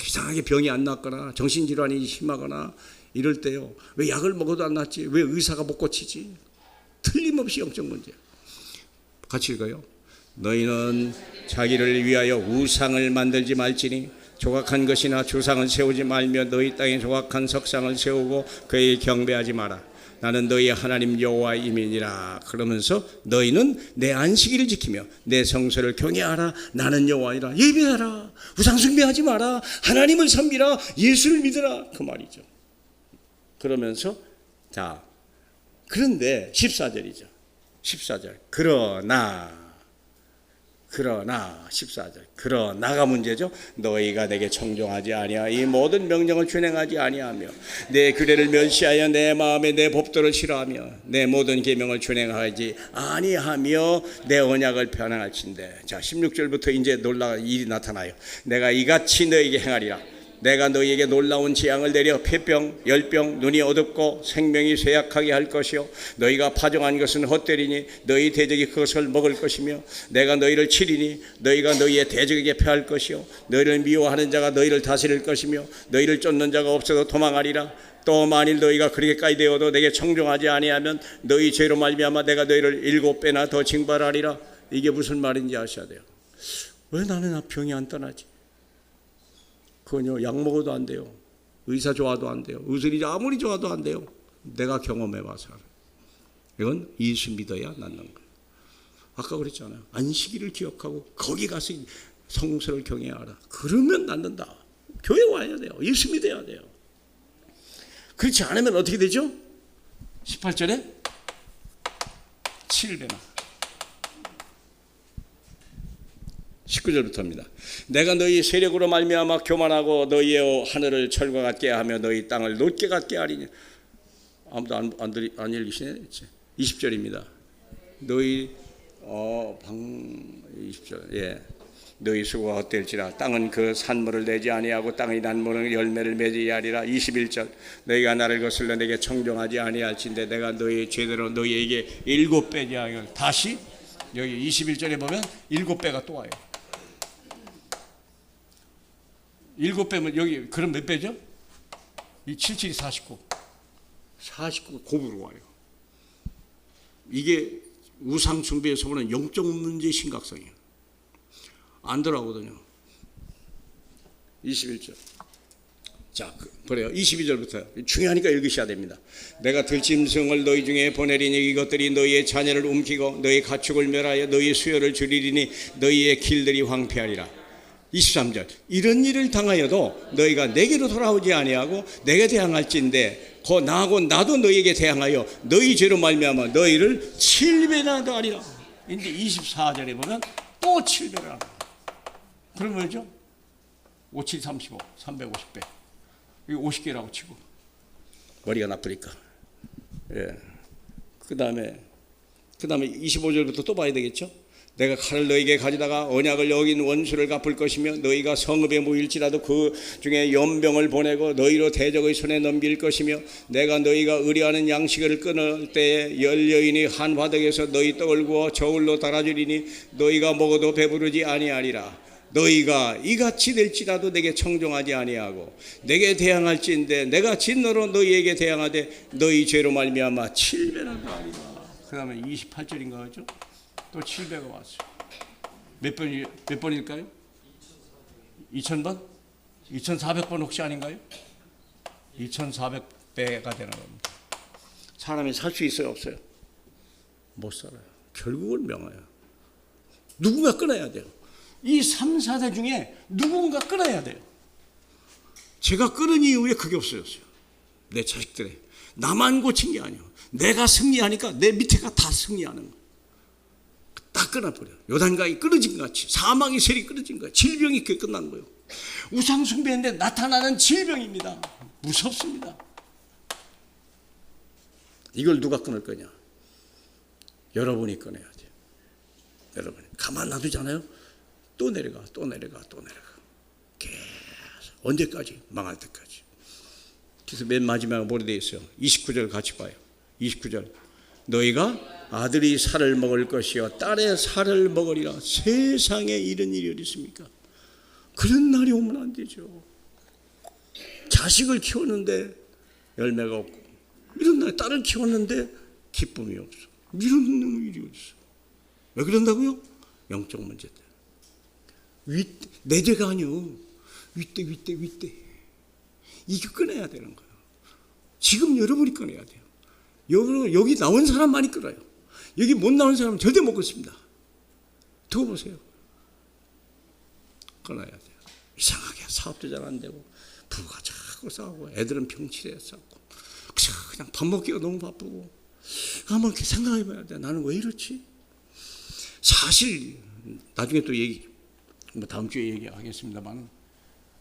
이상하게 병이 안 낫거나 정신질환이 심하거나 이럴 때요. 왜 약을 먹어도 안 낫지? 왜 의사가 못 고치지? 틀림없이 영적 문제야. 같이 읽어요. 너희는 자기를 위하여 우상을 만들지 말지니 조각한 것이나 주상을 세우지 말며 너희 땅에 조각한 석상을 세우고 그에게 경배하지 마라. 나는 너희 하나님 여호와임이니라. 그러면서 너희는 내 안식일을 지키며 내 성소를 경외하라. 나는 여호와이라. 예배하라. 우상 숭배하지 마라. 하나님을 섬기라. 예수를 믿으라. 그 말이죠. 그러면서 자, 그런데 14절이죠. 14절. 그러나 그러나 14절 그러나가 문제죠. 너희가 내게 청종하지 아니하 이 모든 명령을 준행하지 아니하며 내 규례를 멸시하여 내 마음에 내 법도를 싫어하며 내 모든 계명을 준행하지 아니하며 내 언약을 변행할진대. 자 16절부터 이제 놀라운 일이 나타나요. 내가 이같이 너희에게 행하리라. 내가 너희에게 놀라운 재앙을 내려 폐병, 열병, 눈이 어둡고 생명이 쇠약하게 할 것이요 너희가 파종한 것은 헛되리니 너희 대적이 그것을 먹을 것이며 내가 너희를 치리니 너희가 너희의 대적에게 패할 것이요 너희를 미워하는 자가 너희를 다스릴 것이며 너희를 쫓는 자가 없어도 도망하리라. 또 만일 너희가 그렇게까지 되어도 내게 청종하지 아니하면 너희 죄로 말미암아 내가 너희를 7배나 더 징벌하리라. 이게 무슨 말인지 아셔야 돼요. 왜 나는 병이 안 떠나지? 그건요, 약 먹어도 안 돼요. 의사 좋아도 안 돼요. 의술이 아무리 좋아도 안 돼요. 내가 경험해봐서 알아요. 이건 예수 믿어야 낫는 거예요. 아까 그랬잖아요. 안식일을 기억하고 거기 가서 성서를 경외해야 알아. 그러면 낫는다. 교회 와야 돼요. 예수 믿어야 돼요. 그렇지 않으면 어떻게 되죠? 18절에 7배나 19절부터입니다. 내가 너희 세력으로 말미암아 교만하고 너희의 하늘을 철과 같게 하며 너희 땅을 놋게 같게 하리니. 아무도 안 읽으시네. 20절입니다. 너희 20절 예. 너희 수고가 헛될지라 땅은 그 산물을 내지 아니하고 땅의 난무는 열매를 맺지 아니하리라. 21절 너희가 나를 거슬러 내게 청종하지 아니할진대 내가 너희 죄대로 너희에게 7배지 하여. 다시 여기 21절에 보면 7배가 또 와요. 7배면 여기 그럼 몇 배죠? 이 77이 49. 49가 곱으로 와요. 이게 우상 숭배에서 보는 영적 문제의 심각성이에요. 안 들어가거든요. 21절. 자, 그래요. 22절부터 중요하니까 읽으셔야 됩니다. 내가 들짐승을 너희 중에 보내리니 이것들이 너희의 자녀를 움키고 너희 가축을 멸하여 너희 수요를 줄이리니 너희의 길들이 황폐하리라. 23절 이런 일을 당하여도 너희가 내게로 돌아오지 아니하고 내게 대항할진대 곧 나하고 나도 너희에게 대항하여 너희 죄로 말미암아 너희를 7배나 더하리라. 근데 24절에 보면 또 7배라. 그럼 뭐죠? 5, 7, 35, 350배. 이거 50개라고 치고 머리가 나쁘니까. 예. 그 다음에 25절부터 또 봐야 되겠죠? 내가 칼을 너희에게 가져다가 언약을 어긴 원수를 갚을 것이며 너희가 성읍에 모일지라도 그 중에 연병을 보내고 너희로 대적의 손에 넘길 것이며 내가 너희가 의뢰하는 양식을 끊을 때에 열 여인이 한 화덕에서 너희 떡을 구워 저울로 달아주리니 너희가 먹어도 배부르지 아니하리라. 너희가 이같이 될지라도 내게 청종하지 아니하고 내게 대항할진대 내가 진노로 너희에게 대항하되 너희 죄로 말미암아 7배나 더하리라. 그 다음에 28절인가 하죠? 또 7배가 왔어요. 몇 번일까요? 2000번? 2400번 혹시 아닌가요? 2400배가 되는 겁니다. 사람이 살 수 있어요? 없어요? 못 살아요. 결국은 명화야. 누군가 끊어야 돼요. 이 3, 4대 중에 누군가 끊어야 돼요. 제가 끊은 이후에 그게 없어졌어요. 내 자식들에. 나만 고친 게 아니에요. 내가 승리하니까 내 밑에가 다 승리하는 거예요. 다 끊어버려요. 요단강이 끊어진 것 같이 사망의 셀이 끊어진 거예요. 질병이 그게 끝난 거예요. 우상 숭배인데 나타나는 질병입니다. 무섭습니다. 이걸 누가 끊을 거냐? 여러분이 끊어야 돼요. 여러분이 가만 놔두잖아요. 또 내려가 계속 언제까지? 망할 때까지. 그래서 맨 마지막에 뭐로 되어 있어요? 29절 같이 봐요. 29절 너희가 아들이 살을 먹을 것이요 딸의 살을 먹으리라. 세상에 이런 일이 어디 있습니까? 그런 날이 오면 안 되죠. 자식을 키웠는데 열매가 없고 이런 날 딸을 키웠는데 기쁨이 없어. 이런 일이 어디 있어? 왜 그런다고요? 영적 문제 때문에. 내 죄가 아니요. 윗대. 이게 끊어야 되는 거예요. 지금 여러분이 끊어야 돼요. 여기 나온 사람 많이 끊어요. 여기 못 나온 사람은 절대 못 끊습니다. 두고 보세요. 끊어야 돼요. 이상하게 사업도 잘 안 되고 부부가 자꾸 싸우고 애들은 병치레 싸우고 그냥 밥 먹기가 너무 바쁘고 한번 이렇게 생각해 봐야 돼. 나는 왜 이렇지? 사실 나중에 또 뭐 다음 주에 얘기하겠습니다만,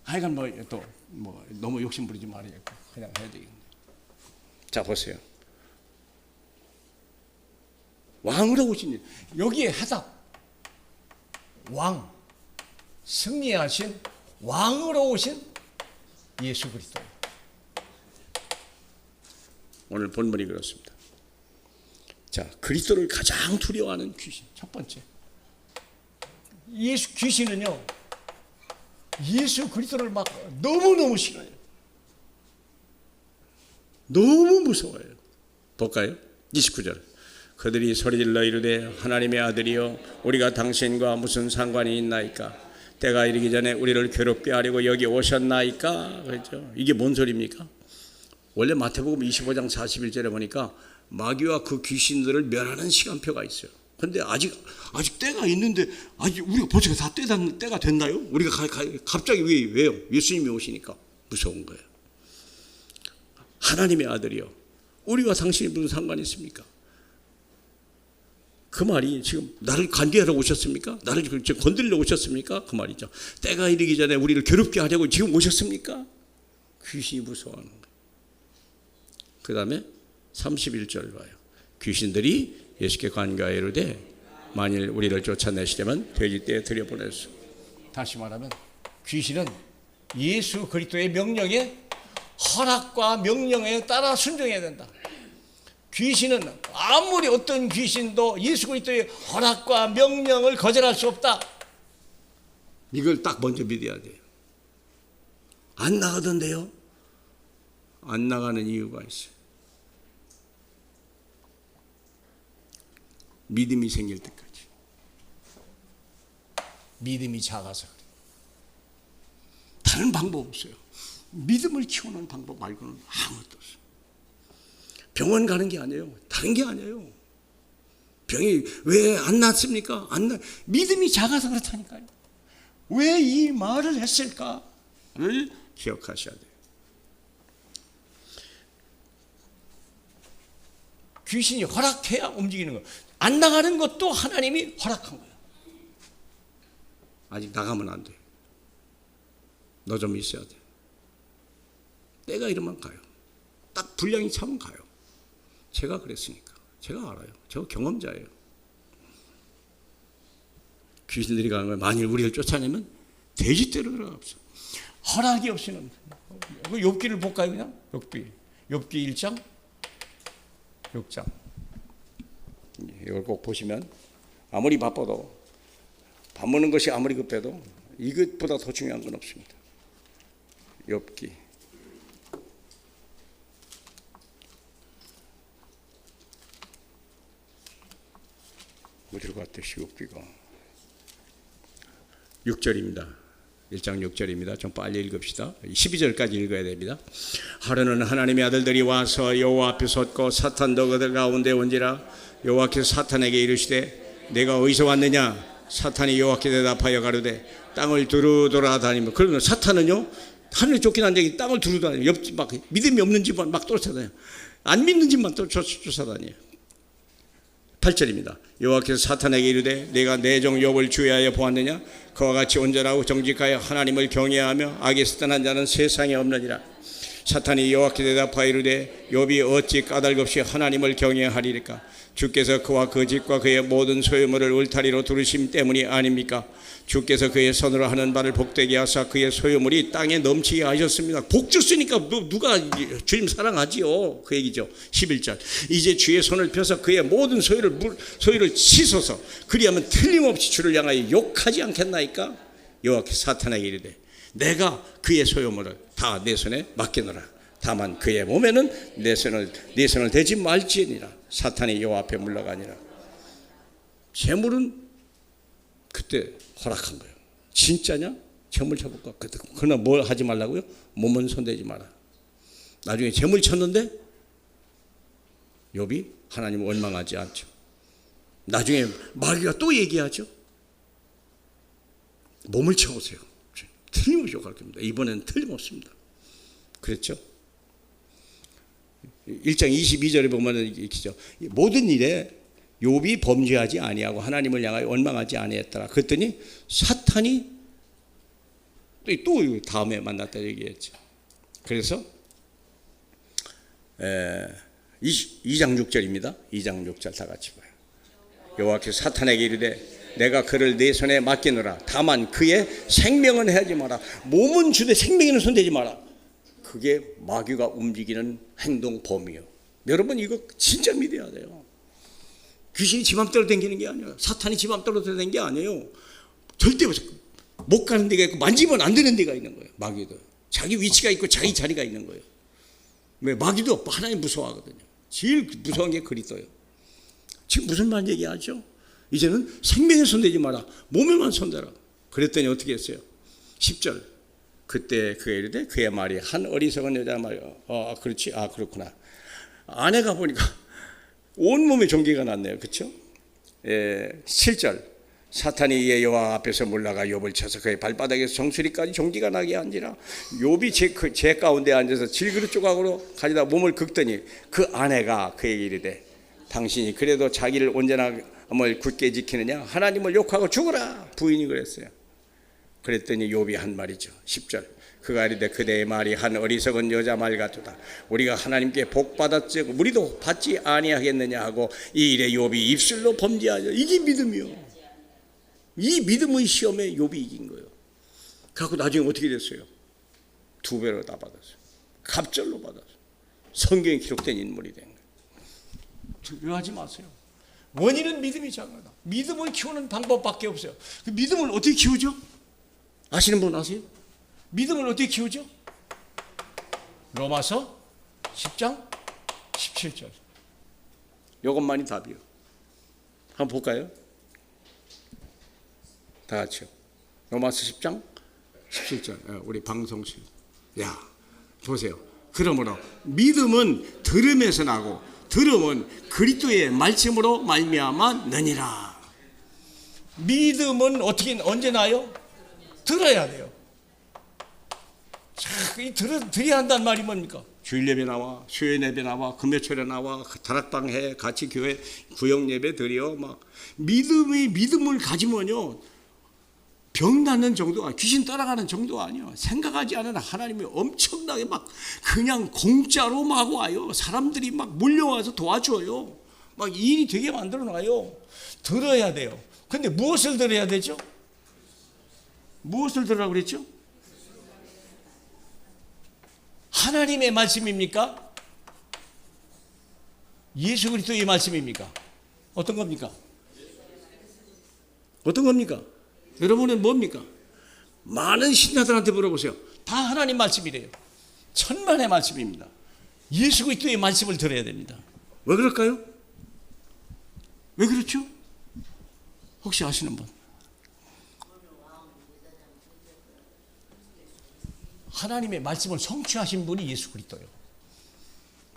하여간 너무 욕심 부리지 말아야겠고 그냥 해야 되겠네. 자, 보세요. 왕으로 오신 여기에 해답. 왕, 승리하신 왕으로 오신 예수 그리스도. 오늘 본문이 그렇습니다. 자, 그리스도를 가장 두려워하는 귀신. 첫 번째, 귀신은요 예수 그리스도를 막 너무너무 싫어해요. 너무 무서워요. 볼까요? 29절. 그들이 소리질러 이르되 하나님의 아들이여 우리가 당신과 무슨 상관이 있나이까? 때가 이르기 전에 우리를 괴롭게 하려고 여기 오셨나이까? 그렇죠? 이게 뭔 소리입니까? 원래 마태복음 25장 41절에 보니까 마귀와 그 귀신들을 멸하는 시간표가 있어요. 근데 아직 때가 있는데 아직 우리가 벌써 다 때가 됐나요? 우리가 갑자기 왜요? 예수님이 오시니까 무서운 거예요. 하나님의 아들이요 우리와 당신이 무슨 상관이 있습니까? 그 말이 지금 나를 관계하러 오셨습니까? 나를 건드리러 오셨습니까? 그 말이죠. 때가 이르기 전에 우리를 괴롭게 하려고 지금 오셨습니까? 귀신이 무서워하는 거예요. 그 다음에 31절 봐요. 귀신들이 예수께 관계하여 이르되 만일 우리를 쫓아내시려면 돼지떼에 들여보내소. 다시 말하면 귀신은 예수 그리스도의 명령에 허락과 명령에 따라 순종해야 된다. 귀신은 아무리 어떤 귀신도 예수 그리스도의 허락과 명령을 거절할 수 없다. 이걸 딱 먼저 믿어야 돼요. 안 나가던데요? 안 나가는 이유가 있어요. 믿음이 생길 때까지. 믿음이 작아서 그래요. 다른 방법 없어요. 믿음을 키우는 방법 말고는 아무것도 없어요. 병원 가는 게 아니에요. 다른 게 아니에요. 병이 왜 안 낫습니까? 믿음이 작아서 그렇다니까요. 왜 이 말을 했을까를 기억하셔야 돼요. 귀신이 허락해야 움직이는 거예요. 안 나가는 것도 하나님이 허락한 거예요. 아직 나가면 안 돼. 너 좀 있어야 돼. 때가 이러면 가요. 딱 분량이 차면 가요. 제가 그랬으니까. 제가 알아요. 저 경험자예요. 귀신들이 가는 거예요. 만일 우리를 쫓아내면 돼지떼로 들어갑시다. 허락이 없이는. 욥기를 볼까요 그냥? 욥기 1장 6장. 이걸 꼭 보시면 아무리 바빠도 밥 먹는 것이 아무리 급해도 이것보다 더 중요한 건 없습니다. 욥기 어디로 갔듯이 욥기가 6절입니다. 1장 6절입니다. 좀 빨리 읽읍시다. 12절까지 읽어야 됩니다. 하루는 하나님의 아들들이 와서 여호와 앞에 섰고 사탄도 그들 가운데 온지라. 여호와께서 사탄에게 이르시되 내가 어디서 왔느냐? 사탄이 여호와께 대답하여 가로되 땅을 두루 돌아다니며. 그러면 사탄은요 하늘에 쫓긴 앉아 땅을 두루 다니며 옆집 막 믿음이 없는 집만 막 쫓아다녀요. 안 믿는 집만 쫓아다녀요. 8절입니다. 여호와께서 사탄에게 이르되 내가 내 종 욥을 주의하여 보았느냐? 그와 같이 온전하고 정직하여 하나님을 경외하며 악에서 떠난 자는 세상에 없느니라. 사탄이 여호와께 대답하여 이르되 욥이 어찌 까닭없이 하나님을 경외하리까? 주께서 그와 그 집과 그의 모든 소유물을 울타리로 두르심 때문이 아닙니까? 주께서 그의 손으로 하는 바를 복되게 하사 그의 소유물이 땅에 넘치게 하셨습니다. 복 줬으니까 누가 주님 사랑하지요? 그 얘기죠. 11절. 이제 주의 손을 펴서 그의 모든 소유를 씻어서 그리하면 틀림없이 주를 향하여 욕하지 않겠나이까? 여호와께서 사탄에게 이르되 내가 그의 소유물을 다 내 손에 맡기노라. 다만 그의 몸에는 네 손을 대지 말지니라. 사탄이 여호와 앞에 물러가니라. 재물은 그때 허락한 거예요. 진짜냐? 재물 쳐볼까? 그러나 뭘 하지 말라고요? 몸은 손대지 마라. 나중에 재물 쳤는데 욥이 하나님을 원망하지 않죠. 나중에 마귀가 또 얘기하죠. 몸을 쳐보세요. 틀림없이 욕할 겁니다. 이번에는 틀림없습니다. 그랬죠? 1장 22절에 보면 이렇게죠. 모든 일에 욥이 범죄하지 아니하고 하나님을 향하여 원망하지 아니했더라. 그랬더니 사탄이 또 다음에 만났다 얘기했죠. 그래서 2장 6절입니다. 2장 6절 다 같이 봐요. 여호와께서 사탄에게 이르되 내가 그를 네 손에 맡기노라. 다만 그의 생명은 해하지 마라. 몸은 주되 생명에는 손대지 마라. 그게 마귀가 움직이는 행동 범위요. 여러분 이거 진짜 믿어야 돼요. 귀신이 지 맘대로 댕기는 게 아니에요. 사탄이 지 맘대로 댕기는 게 아니에요. 절대 못 가는 데가 있고 만지면 안 되는 데가 있는 거예요. 마귀도 자기 위치가 있고 자기 자리가 있는 거예요. 왜? 마귀도 하나님 무서워하거든요. 제일 무서운 게 그리스도예요. 지금 무슨 말 얘기하죠? 이제는 생명에 손대지 마라. 몸에만 손대라. 그랬더니 어떻게 했어요? 10절. 그때 그가 이르되 그의 말이 한 어리석은 여자 말이요. 그렇지. 그렇구나. 아내가 보니까 온몸에 종기가 났네요. 그렇죠? 7절. 사탄이 이에 여호와 앞에서 몰라가 욥을 쳐서 그의 발바닥에서 정수리까지 종기가 나게 한지라. 욥이 제 가운데 앉아서 질그릇 조각으로 가져다 몸을 긁더니 그 아내가 그에게 이르되 당신이 그래도 자기를 온전함을 굳게 지키느냐? 하나님을 욕하고 죽어라. 부인이 그랬어요. 그랬더니 욥이 한 말이죠. 10절. 그가 이르되 그대의 말이 한 어리석은 여자 말 같도다. 우리가 하나님께 복 받았지 우리도 받지 아니하겠느냐 하고 이 일에 욥이 입술로 범죄하여. 이게 믿음이요. 이 믿음의 시험에 욥이 이긴 거예요. 그래서 나중에 어떻게 됐어요? 2배로 다 받았어요. 갑절로 받았어요. 성경에 기록된 인물이 된 거예요. 두려워하지 마세요. 원인은 믿음이 작아다. 믿음을 키우는 방법밖에 없어요. 그 믿음을 어떻게 키우죠? 아시는 분 아세요? 믿음을 어떻게 키우죠? 로마서 10장 17절. 이것만이 답이에요. 한번 볼까요? 다 같이요. 로마서 10장 17절. 우리 방송실. 야, 보세요. 그러므로 믿음은 들음에서 나고 들음은 그리스도의 말씀으로 말미암아 느니라. 믿음은 언제 나요? 들어야 돼요. 들어야 한다는 말이 뭡니까? 주일 예배 나와, 수요일 예배 나와, 금요철에 나와, 다락방 해, 같이 교회 구역 예배 드려. 막 믿음을 가지면요 병 낫는 정도가, 귀신 따라가는 정도가 아니에요. 생각하지 않은 하나님이 엄청나게 막 그냥 공짜로 막 와요. 사람들이 막 몰려와서 도와줘요. 막 일이 되게 만들어 놔요. 들어야 돼요. 근데 무엇을 들어야 되죠? 무엇을 들으라고 그랬죠? 하나님의 말씀입니까? 예수 그리스도의 말씀입니까? 어떤 겁니까? 어떤 겁니까? 여러분은 뭡니까? 많은 신자들한테 물어보세요. 다 하나님 말씀이래요. 천만의 말씀입니다. 예수 그리스도의 말씀을 들어야 됩니다. 왜 그럴까요? 왜 그렇죠? 혹시 아시는 분? 하나님의 말씀을 성취하신 분이 예수 그리스도예요.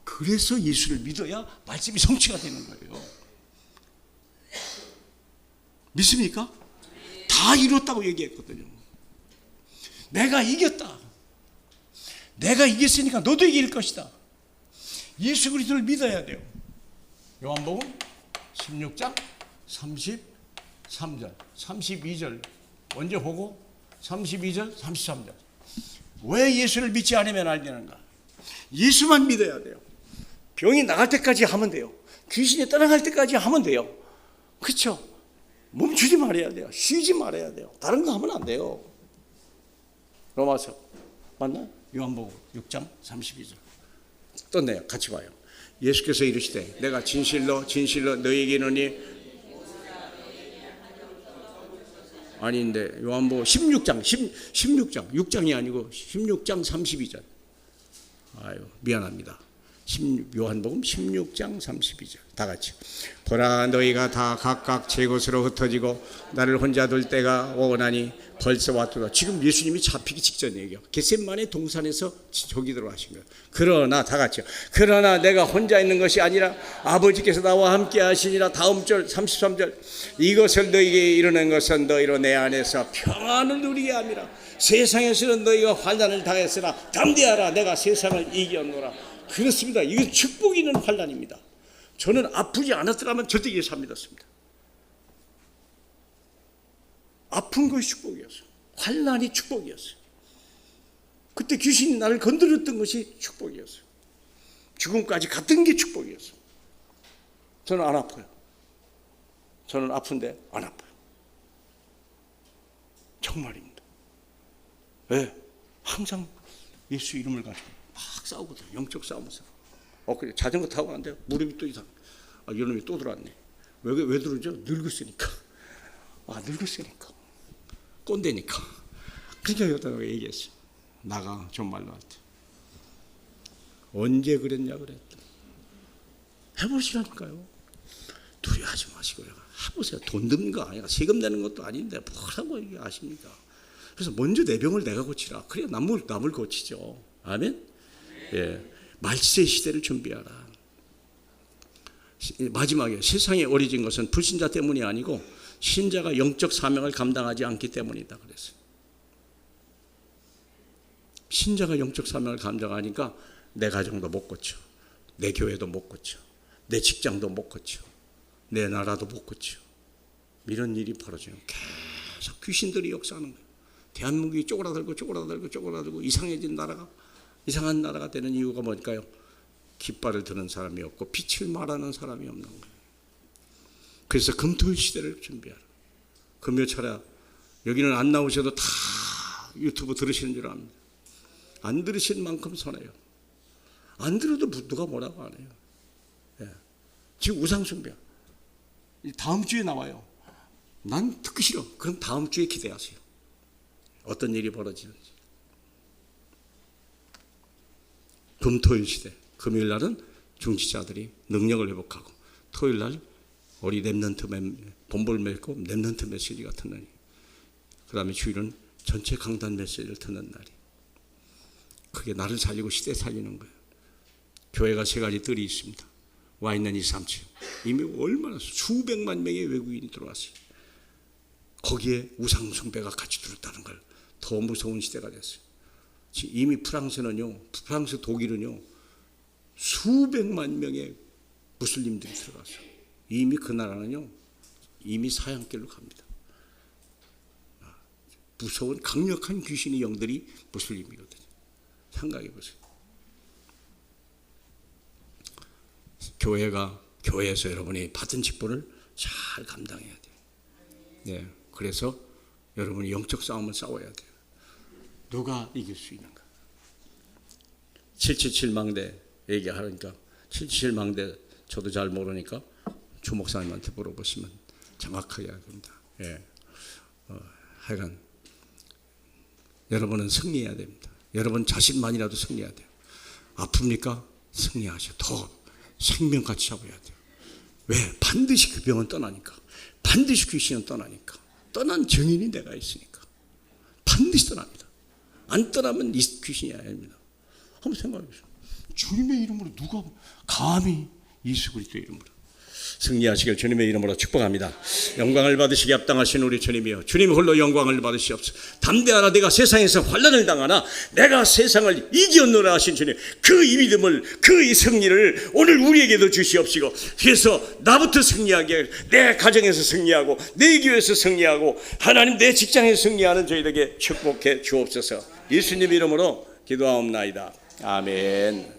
그래서 예수를 믿어야 말씀이 성취가 되는 거예요. 믿습니까? 다 이뤘다고 얘기했거든요. 내가 이겼다. 내가 이겼으니까 너도 이길 것이다. 예수 그리스도를 믿어야 돼요. 요한복음 16장 33절 32절 먼저 보고 32절 33절. 왜 예수를 믿지 않으면 안 되는가? 예수만 믿어야 돼요. 병이 나갈 때까지 하면 돼요. 귀신이 떠나갈 때까지 하면 돼요. 그렇죠? 멈추지 말아야 돼요. 쉬지 말아야 돼요. 다른 거 하면 안 돼요. 로마서 맞나? 요한복음 6장 32절 떴네요. 같이 봐요. 예수께서 이르시되 내가 진실로 진실로 너희에게 이르노니 아닌데 요한복음 16장 6장이 아니고 16장 32절. 미안합니다. 요한복음 16장 32절 다 같이. 보라 너희가 다 각각 제 곳으로 흩어지고 나를 혼자 둘 때가 오나니 벌써 왔도다. 지금 예수님이 잡히기 직전 얘기요. 겟세마네 동산에서 저기도록 하신 거예요. 그러나 다 같이요. 그러나 내가 혼자 있는 것이 아니라 아버지께서 나와 함께 하시니라. 다음 절 33절. 이것을 너희에게 이루는 것은 너희로 내 안에서 평안을 누리게 함이라. 세상에서는 너희가 환난을 당했으나 담대하라. 내가 세상을 이겼노라. 그렇습니다. 이건 축복 있는 환난입니다. 저는 아프지 않았더라면 절대 예수 안 믿었습니다. 아픈 것이 축복이었어요. 환난이 축복이었어요. 그때 귀신이 나를 건드렸던 것이 축복이었어요. 죽음까지 갔던 게 축복이었어요. 저는 안 아파요. 저는 아픈데 안 아파요. 정말입니다. 왜? 항상 예수 이름을 가지고 막 싸우거든요. 영적 싸움에서. 그래. 자전거 타고 가는데 무릎이 또 이상. 이놈이 또 들어왔네. 왜 들어오죠? 늙었으니까. 늙었으니까. 꼰대니까. 그러니까 여기다가 얘기했어요. 나가 정말로 할 때. 언제 그랬냐 그랬더니 해보시라니까요. 두려워하지 마시고요. 해보세요. 돈 드는 거 아니라 세금 내는 것도 아닌데 뭐라고 이게 아십니까? 그래서 먼저 내 병을 내가 고치라. 그래야 남을 고치죠. 아멘. 예, 말세 시대를 준비하라. 마지막에 세상에 어려진 것은 불신자 때문이 아니고 신자가 영적 사명을 감당하지 않기 때문이다 그랬어요. 신자가 영적 사명을 감당하니까 내 가정도 못 고쳐, 내 교회도 못 고쳐, 내 직장도 못 고쳐, 내 나라도 못 고쳐. 이런 일이 벌어져요. 계속 귀신들이 역사하는 거예요. 대한민국이 쪼그라들고 이상해진 나라가, 이상한 나라가 되는 이유가 뭘까요? 깃발을 드는 사람이 없고 빛을 말하는 사람이 없는 거예요. 그래서 금토일 시대를 준비하라. 금요철야 여기는 안 나오셔도 다 유튜브 들으시는 줄 압니다. 안 들으신 만큼 손해요. 안 들어도 누가 뭐라고 안 해요. 예. 지금 우상숭배 다음 주에 나와요. 난 듣기 싫어. 그럼 다음 주에 기대하세요. 어떤 일이 벌어지는지. 금토일 시대. 금요일 날은 중지자들이 능력을 회복하고, 토요일 날 우리 렘넌트 본볼 맺고 렘넌트 메시지 같은 날이. 그 다음에 주일은 전체 강단 메시지를 듣는 날이. 그게 나를 살리고 시대 살리는 거예요. 교회가 세 가지 뜰이 있습니다. 와 있는 이 3층. 이미 얼마나 수백만 명의 외국인이 들어왔어요. 거기에 우상 숭배가 같이 들었다는 걸 더 무서운 시대가 됐어요. 이미 프랑스는요, 프랑스 독일은요, 수백만 명의 무슬림들이 들어갔어요. 이미 그 나라는요, 이미 사양길로 갑니다. 무서운 강력한 귀신의 영들이 무슬림이거든요. 생각해 보세요. 교회에서 여러분이 받은 직분을 잘 감당해야 돼요. 네, 그래서 여러분이 영적 싸움을 싸워야 돼요. 누가 이길 수 있는가? 777망대 얘기하니까 777망대 저도 잘 모르니까 주 목사님한테 물어보시면 정확하게 합니다. 예. 하여간 여러분은 승리해야 됩니다. 여러분 자신만이라도 승리해야 돼요. 아픕니까? 승리하셔. 더 생명같이 잡아야 돼요. 왜? 반드시 그 병은 떠나니까. 반드시 귀신은 떠나니까. 떠난 증인이 내가 있으니까. 반드시 떠납니다. 안 떠나면 이 귀신이 아닙니다. 한번 생각해 보세요. 주님의 이름으로 누가 감히 예수 그리스도의 이름으로 승리하시길 주님의 이름으로 축복합니다. 영광을 받으시기 합당하신 우리 주님이여, 주님 홀로 영광을 받으시옵소서. 담대하라. 내가 세상에서 환난을 당하나 내가 세상을 이겼노라 하신 주님, 그 이 믿음을, 그 이 승리를 오늘 우리에게도 주시옵시고, 그래서 나부터 승리하게, 내 가정에서 승리하고, 내 교회에서 승리하고, 하나님 내 직장에서 승리하는 저희에게 축복해 주옵소서. 예수님 이름으로 기도하옵나이다. 아멘.